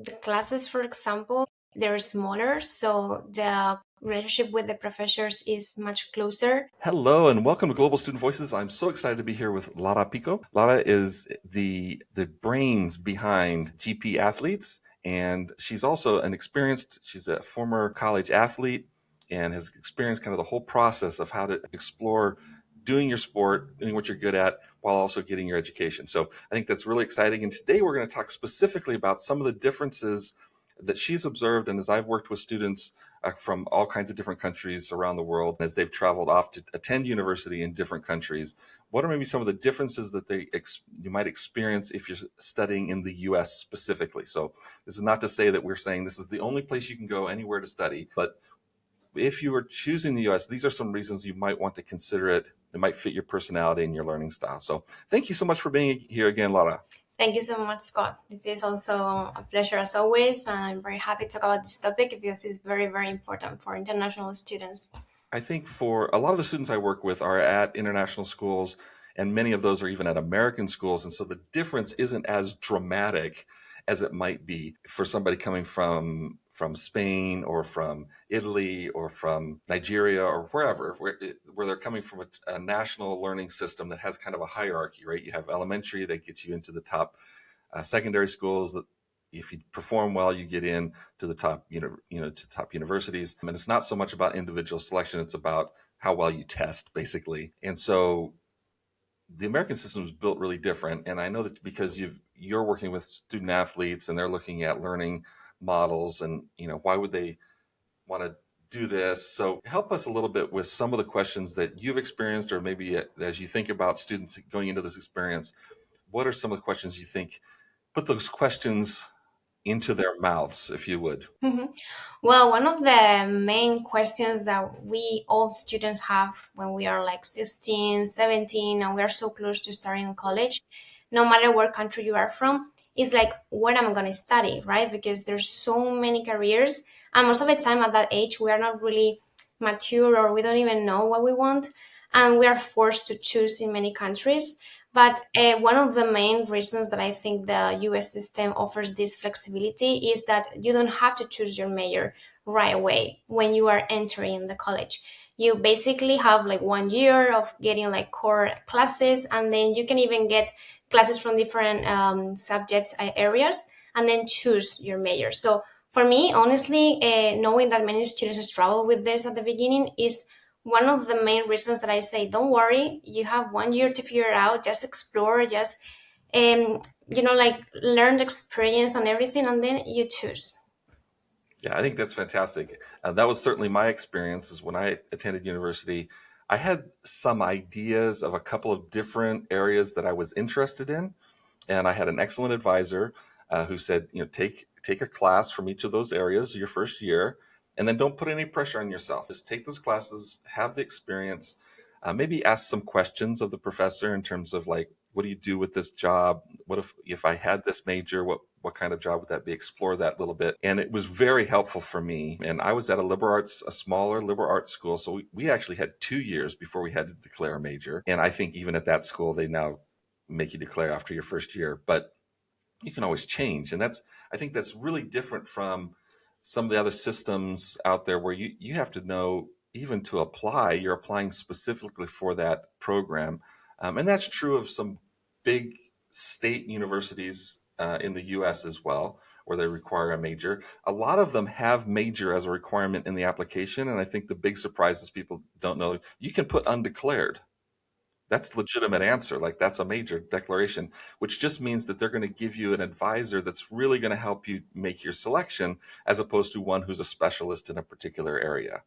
The classes, for example, they're smaller, so the relationship with the professors is much closer. Hello and welcome to Global Student Voices. I'm so excited to be here with Lara Pico. Lara is the brains behind GP athletes, and she's a former college athlete and has experienced kind of the whole process of how to explore doing your sport, doing what you're good at, while also getting your education. So I think that's really exciting. And today we're going to talk specifically about some of the differences that she's observed, and as I've worked with students from all kinds of different countries around the world as they've traveled off to attend university in different countries. What are maybe some of the differences that you might experience if you're studying in the US specifically? So this is not to say that we're saying this is the only place you can go anywhere to study, but if you are choosing the US, these are some reasons you might want to consider it. It might fit your personality and your learning style. So thank you so much for being here again, Lara. Thank you so much, Scott. This is also a pleasure as always, and I'm very happy to talk about this topic because it's very, very important for international students. I think for a lot of the students I work with are at international schools, and many of those are even at American schools. And so the difference isn't as dramatic as it might be for somebody coming from Spain or from Italy or from Nigeria or wherever, where they're coming from a national learning system that has kind of a hierarchy, right? You have elementary that gets you into the top secondary schools that if you perform well, you get in to the top, to top universities. And it's not so much about individual selection; it's about how well you test, basically. And so the American system is built really different. And I know that because you're working with student athletes and they're looking at learning models, and why would they want to do this? So help us a little bit with some of the questions that you've experienced, or maybe as you think about students going into this experience, what are some of the questions you think? Put those questions into their mouths, if you would. Mhm. Well, one of the main questions that we all students have when we are like 16, 17, and we are so close to starting college, no matter what country you are from, is like, what am I going to study, right? Because there's so many careers. And most of the time at that age, we are not really mature or we don't even know what we want. And we are forced to choose in many countries. But one of the main reasons that I think the US system offers this flexibility is that you don't have to choose your major right away when you are entering the college. You basically have like 1 year of getting like core classes, and then you can even get classes from different subjects areas, and then choose your major. So for me, honestly, knowing that many students struggle with this at the beginning is one of the main reasons that I say, don't worry, you have 1 year to figure it out, just explore, just like learn the experience and everything, and then you choose. Yeah, I think that's fantastic. That was certainly my experience is when I attended university. I had some ideas of a couple of different areas that I was interested in, and I had an excellent advisor who said, take a class from each of those areas your first year, and then don't put any pressure on yourself. Just take those classes, have the experience, maybe ask some questions of the professor in terms of like, what do you do with this job? What if I had this major? What kind of job would that be? Explore that a little bit, and it was very helpful for me. And I was at a smaller liberal arts school, so we actually had 2 years before we had to declare a major. And I think even at that school, they now make you declare after your first year, but you can always change. And I think that's really different from some of the other systems out there where you have to know, even to apply, you're applying specifically for that program. And that's true of some big state universities in the US as well, where they require a major. A lot of them have major as a requirement in the application. And I think the big surprise is people don't know you can put undeclared. That's a legitimate answer. Like that's a major declaration, which just means that they're going to give you an advisor that's really going to help you make your selection as opposed to one who's a specialist in a particular area.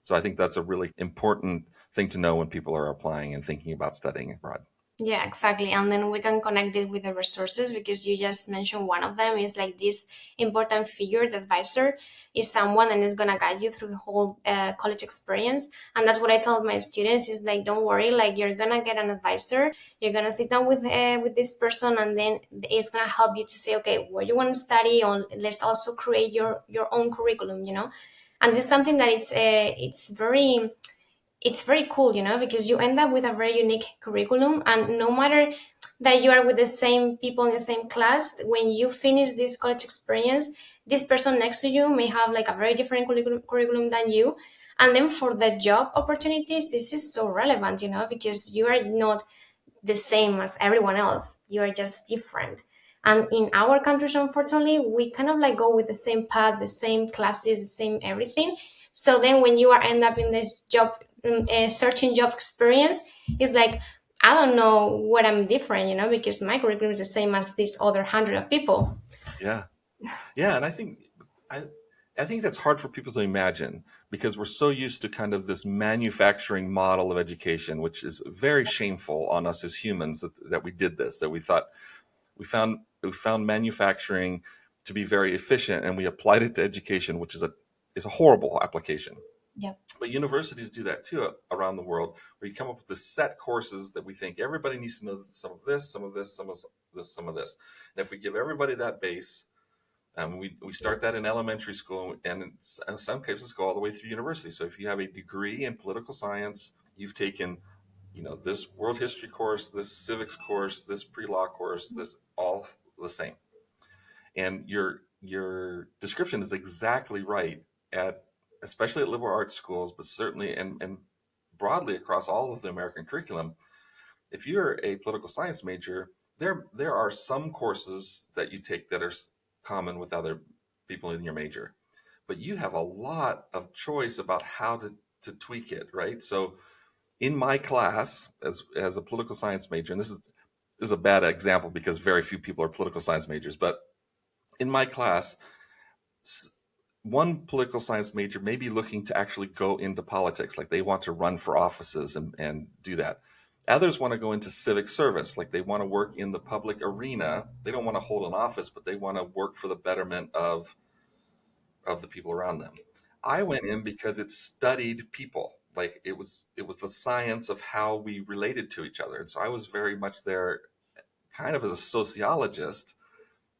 So I think that's a really important thing to know when people are applying and thinking about studying abroad. Yeah, exactly. And then we can connect it with the resources because you just mentioned one of them is like this important figure. The advisor is someone and is gonna guide you through the whole college experience. And that's what I tell my students is like, don't worry, like you're gonna get an advisor. You're gonna sit down with this person, and then it's gonna help you to say, okay, what you want to study on. Let's also create your own curriculum. And this is something that it's very it's very cool, because you end up with a very unique curriculum. And no matter that you are with the same people in the same class, when you finish this college experience, this person next to you may have like a very different curriculum than you. And then for the job opportunities, this is so relevant, because you are not the same as everyone else. You are just different. And in our countries, unfortunately, we kind of like go with the same path, the same classes, the same everything. So then when you are end up in this job, searching job experience, it's like, I don't know what I'm different, because my curriculum is the same as these other hundred of people. Yeah. Yeah, and I I think that's hard for people to imagine because we're so used to kind of this manufacturing model of education, which is very shameful on us as humans that we did this, that we thought we found manufacturing to be very efficient and we applied it to education, which is a horrible application. Yeah. But universities do that too around the world, where you come up with the set courses that we think everybody needs to know some of this, some of this, some of this, some of this. And if we give everybody that base, we start that in elementary school, and in some cases go all the way through university. So if you have a degree in political science, you've taken, this world history course, this civics course, this pre-law course, this all the same. And your description is exactly right at especially at liberal arts schools, but certainly and broadly across all of the American curriculum. If you're a political science major, there are some courses that you take that are common with other people in your major, but you have a lot of choice about how to tweak it, right? So in my class, as a political science major, and this is a bad example because very few people are political science majors, but in my class, one political science major may be looking to actually go into politics, like they want to run for offices and do that. Others want to go into civic service, like they want to work in the public arena. They don't want to hold an office, but they want to work for the betterment of the people around them. I went in because it studied people. Like it was the science of how we related to each other. And so I was very much there kind of as a sociologist,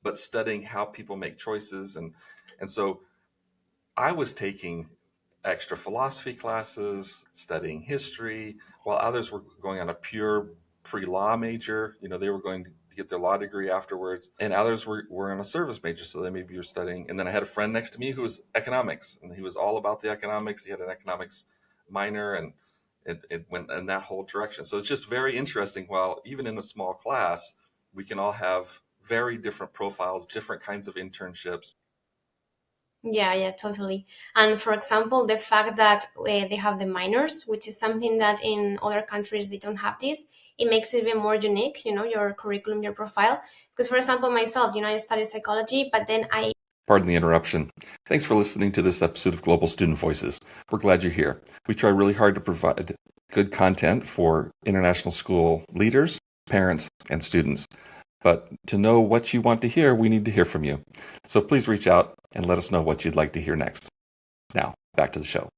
but studying how people make choices. And so I was taking extra philosophy classes, studying history, while others were going on a pure pre-law major. They were going to get their law degree afterwards, and others were in a service major, so they maybe were studying. And then I had a friend next to me who was economics, and he was all about the economics. He had an economics minor, and it went in that whole direction. So it's just very interesting. While even in a small class, we can all have very different profiles, different kinds of internships. Yeah, yeah, totally. And for example, the fact that they have the minors, which is something that in other countries they don't have this, it makes it even more unique, your curriculum, your profile. Because for example, myself, I study psychology, but then I Pardon the interruption. Thanks for listening to this episode of Global Student Voices. We're glad you're here. We try really hard to provide good content for international school leaders, parents, and students. But to know what you want to hear, we need to hear from you. So please reach out and let us know what you'd like to hear next. Now, back to the show.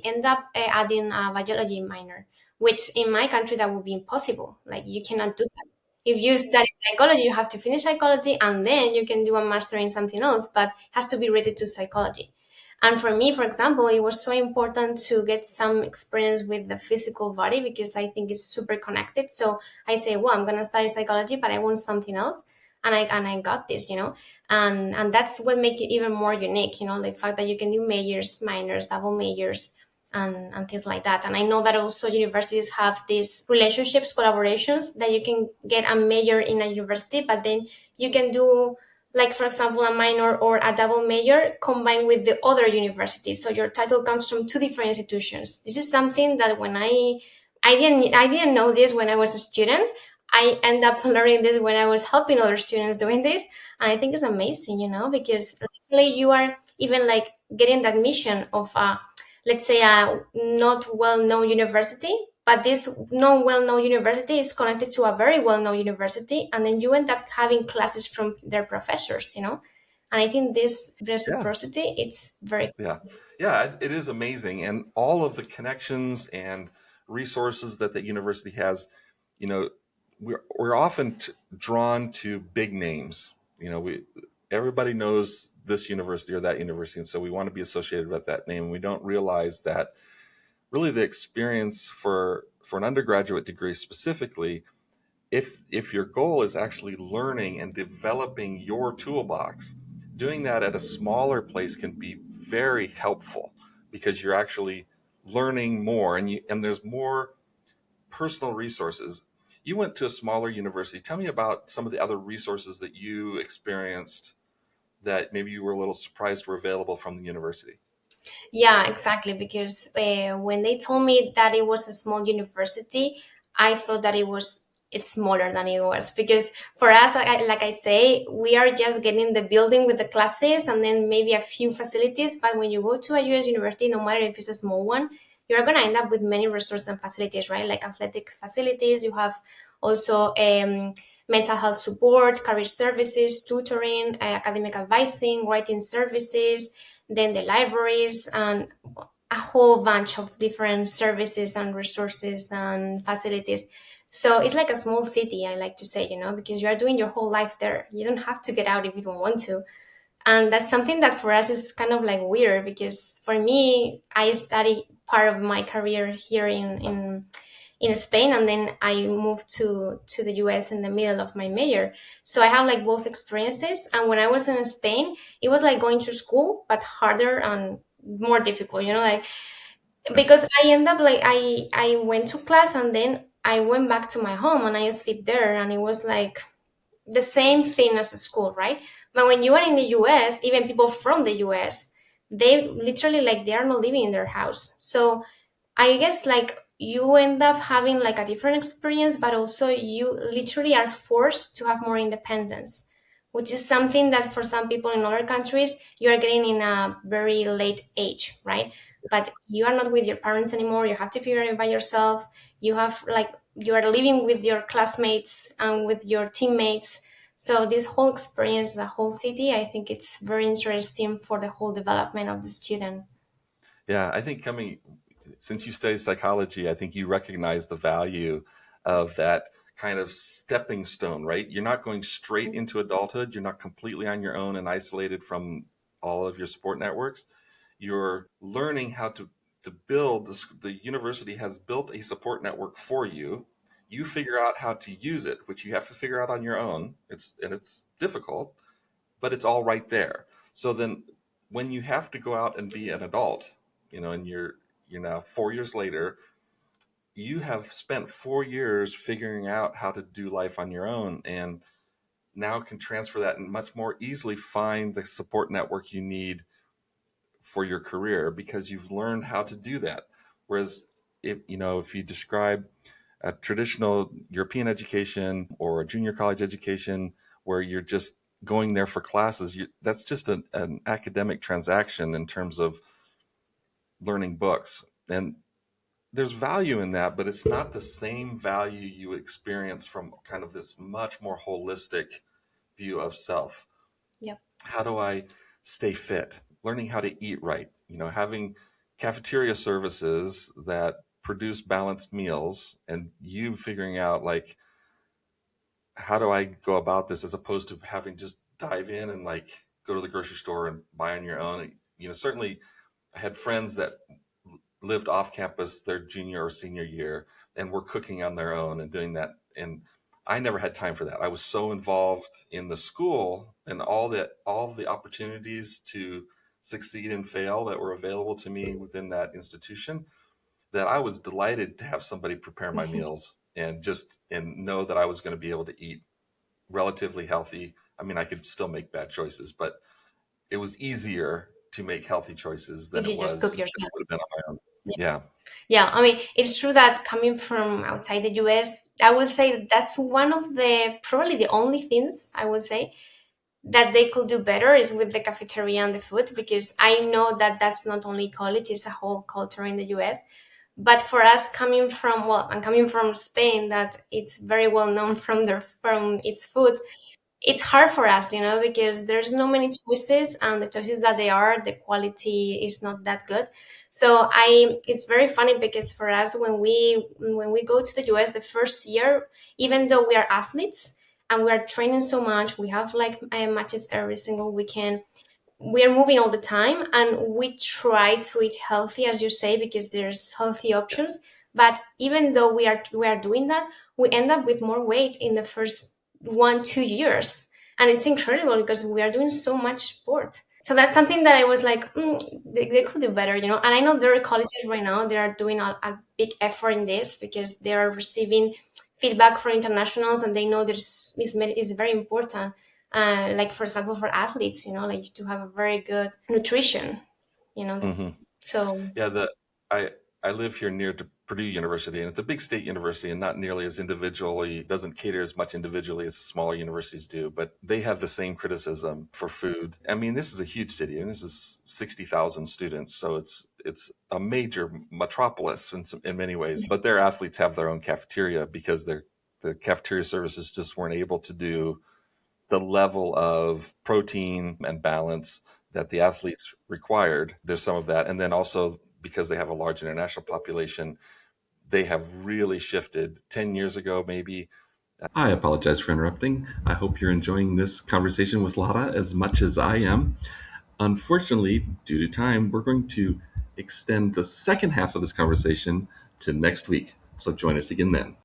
end up adding a biology minor, which in my country that would be impossible. Like you cannot do that. If you study psychology, you have to finish psychology and then you can do a master in something else, but has to be related to psychology. And for me, for example, it was so important to get some experience with the physical body because I think it's super connected. So I say, well, I'm gonna study psychology, but I want something else. And I got this, and that's what makes it even more unique, the fact that you can do majors, minors, double majors, and things like that. And I know that also universities have these relationships, collaborations that you can get a major in a university, but then you can do, like, for example, a minor or a double major combined with the other university. So your title comes from two different institutions. This is something that when I didn't know this when I was a student. I end up learning this when I was helping other students doing this. And I think it's amazing, because literally you are even like getting that mission of let's say a not well-known university, but this non well-known university is connected to a very well-known university, and then you end up having classes from their professors, and I think this Yeah. reciprocity, it's very. Yeah. Yeah, it is amazing. And all of the connections and resources that the university has, you know, we're often drawn to big names. Everybody knows this university or that university, and so we want to be associated with that name. We don't realize that really the experience for an undergraduate degree specifically, if your goal is actually learning and developing your toolbox, doing that at a smaller place can be very helpful because you're actually learning more, and there's more personal resources. You went to a smaller university. Tell me about some of the other resources that you experienced that maybe you were a little surprised were available from the university. Yeah, exactly. Because when they told me that it was a small university, I thought that it's smaller than it was. Because for us, like I say, we are just getting the building with the classes and then maybe a few facilities. But when you go to a US university, no matter if it's a small one, you're gonna end up with many resources and facilities, right? Like athletic facilities. You have also mental health support, career services, tutoring, academic advising, writing services, then the libraries, and a whole bunch of different services and resources and facilities. So it's like a small city, I like to say, because you are doing your whole life there. You don't have to get out if you don't want to. And that's something that for us is kind of like weird, because for me, I study part of my career here in Spain, and then I moved to the US in the middle of my major. So I have like both experiences. And when I was in Spain, it was like going to school, but harder and more difficult, like because I end up like I went to class and then I went back to my home and I sleep there, and it was like the same thing as a school, right? But when you are in the US, even people from the US, they literally like they are not living in their house. So I guess like you end up having like a different experience, but also you literally are forced to have more independence, which is something that for some people in other countries you are getting in a very late age, right? But you are not with your parents anymore. You have to figure it by yourself. You have like you are living with your classmates and with your teammates. So this whole experience, the whole city, I think it's very interesting for the whole development of the student. Yeah, I think since you study psychology, I think you recognize the value of that kind of stepping stone, right? You're not going straight into adulthood. You're not completely on your own and isolated from all of your support networks. You're learning how to build this. The university has built a support network for you. You figure out how to use it, which you have to figure out on your own. It's difficult, but it's all right there. So then when you have to go out and be an adult, and you're now 4 years later, you have spent 4 years figuring out how to do life on your own, and now can transfer that and much more easily find the support network you need for your career because you've learned how to do that. Whereas if you describe a traditional European education or a junior college education where you're just going there for classes, that's just an academic transaction in terms of learning books. And there's value in that, but it's not the same value you experience from kind of this much more holistic view of self. Yep. How do I stay fit? Learning how to eat right, having cafeteria services that produce balanced meals, and you figuring out like, how do I go about this as opposed to having just dive in and like go to the grocery store and buy on your own. Certainly I had friends that lived off campus their junior or senior year and were cooking on their own and doing that. And I never had time for that. I was so involved in the school and all of the opportunities to succeed and fail that were available to me within that institution, that I was delighted to have somebody prepare my meals and know that I was going to be able to eat relatively healthy. I mean, I could still make bad choices, but it was easier to make healthy choices than If it you just cook was if it yourself. would have been on my own. Yeah. Yeah, I mean, it's true that coming from outside the US, I would say that that's one of the probably the only things I would say that they could do better is with the cafeteria and the food, because I know that that's not only college, it's a whole culture in the US. But for us coming from, well, I'm coming from Spain, that it's very well known from its food. It's hard for us, because there's no many choices, and the choices that they are, the quality is not that good. So it's very funny because for us, when we go to the US the first year, even though we are athletes and we are training so much, we have like matches every single weekend. we are moving all the time, and we try to eat healthy, as you say, because there's healthy options. But even though we are doing that, we end up with more weight in the first 1 2 years, and it's incredible because we are doing so much sport. So that's something that I was like, they could do better, and I know there are colleges right now, they are doing a big effort in this because they are receiving feedback from internationals, and they know there's is very important, like for example for athletes, like to have a very good nutrition, you know Hmm. so Yeah, I I live here near to Purdue University, and it's a big state university, and not nearly as individually doesn't cater as much individually as smaller universities do. But they have the same criticism for food. I mean, this is a huge city, and this is 60,000 students, so it's a major metropolis in many ways. But their athletes have their own cafeteria because the cafeteria services just weren't able to do the level of protein and balance that the athletes required. There's some of that. And then also because they have a large international population, they have really shifted 10 years ago, maybe. I apologize for interrupting. I hope you're enjoying this conversation with Lara as much as I am. Unfortunately, due to time, we're going to extend the second half of this conversation to next week. So join us again then.